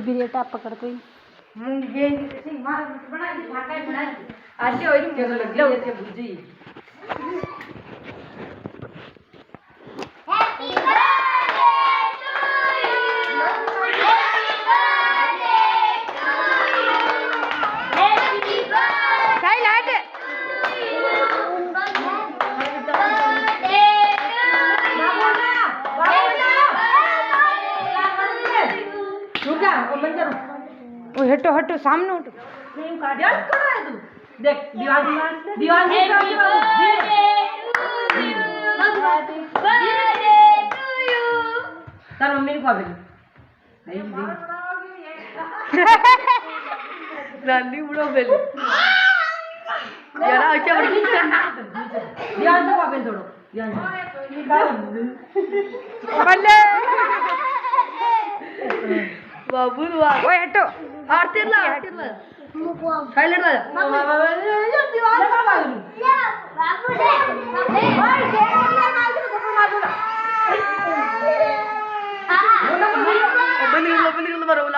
बिरेटा पकड़ तो ये मार बना दी ढाका बना दी आज होई के लग लो ये बुझी happy birthday to you happy birthday silent ओ हटो हटो सामने हटो डांस कर रहा है तू देख दीवार दीवार हैप्पी बर्थडे टू यू तार मम्मी को आवे नानी बुढ़ो बेले यार अच्छा बड़ी ध्यान से आवे थोड़ो ध्यान बल्ले बाबू वाह ओए हटो आरती ला साइलेंट ला ये दीवार पर मार दूं बाबू दे भाई दे मार दो मार दो हां बंद कर लो मारो